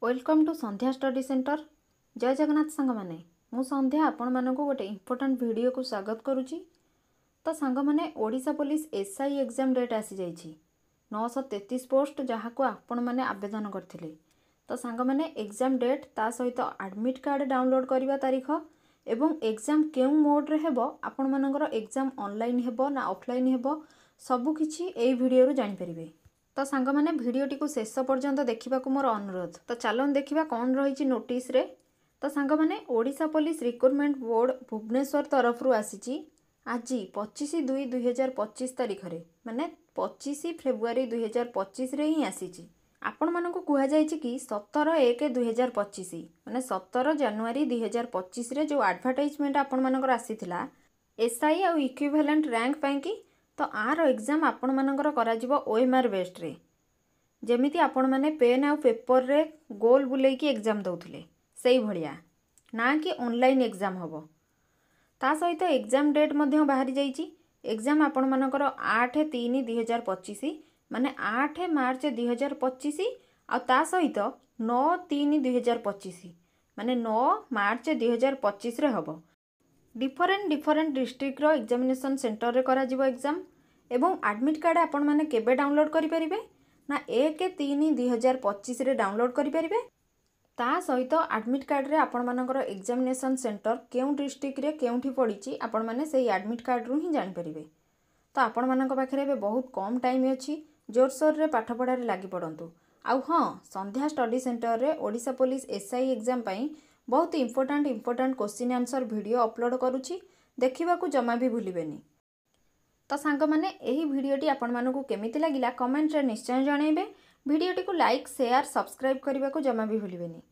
Welcome to Sandhya study centre. जय जगन्नाथ सांग माने मु संध्या आपण मानक गोटे इंपोर्टेंट वीडियो को स्वागत करुच्ची। तो सांग माने Odisha police SI exam date आसी जाइछि 933 पोस्ट जहाँ को आपण माने आवेदन करथिले। तो सांग माने एग्जाम डेट ता सहित एडमिट कार्ड डाउनलोड करबा तारीख एवं एग्जाम केउ मोड रे हेबो आपण मानकर एग्जाम ऑनलाइन हेबो ना ऑफलाइन हेबो सबु किछि एई वीडियो रो जानि परिबे। तो सांग माने वीडियोटी को शेष पर्यंत देखा मोर अनुरोध। तो चलन देखा कौन रही नोटिस रे। तो सांग माने Odisha police recruitment board Bhubaneswar तरफ आसी आज 25/2/2025 तारीख रे माने 25 फेब्रुआरी 2025 रे ही आसी आपण मानक कह जाए कि 17/1/2025 माने 17 जनवरी 2025 रे जो एडवर्टाइजमेंट आपण मानकर आसीथिला एसआई आ इक्विवेलेंट रैंक पाई कि तो आर एग्जाम आपण मानकर करा जिवो ओएमआर बेस्ड रे जेमिति आपण माने पेन आ पेपर रे गोल बुले की एग्जाम दउथिले सेही भलिया ना कि ऑनलाइन एग्जाम हबो। ता सहित एग्जाम डेट मध्य बाहरी जाइछि। एग्जाम आपण मानकर 8/3/2025 माने 8 मार्च 2025 आ ता सहित 9/3/2025 माने 9 मार्च 2025 रे हबो। डिफरेंट डिस्ट्रिक्ट रो एग्जामिनेशन सेंटर रे करा जिवो एग्जाम एवं एडमिट कार्ड आपण माने केबे डाउनलोड करि परिबे ना 1/3/2025 रे डाउनलोड करि परिबे। ता सहित एडमिट कार्ड रे आपण मानकर एग्जामिनेशन सेंटर केउ डिस्ट्रिक्ट रे केउठी पड़िछि आपण माने सेही एडमिट कार्ड रु ही जानि परिबे। तो आपण मानक पाखरे बे बहुत कम टाइम अछि जोरसोर रे पाठ पढ़ा रे लागि पड़ंतु। आउ हां संध्या स्टडी सेंटर रे ओडिशा पुलिस एसआई एग्जाम पई बहुत important question answer video upload करूछि देखिबा को जमा भी भूलिबेनी। तो सांग माने एही वीडियोटी आपण मानकु केमिति लागिला कमेंट रे निश्चय जणाइबे। वीडियोटी को लाइक शेयर सब्सक्राइब करबा को जमा भी भूलिबेनी।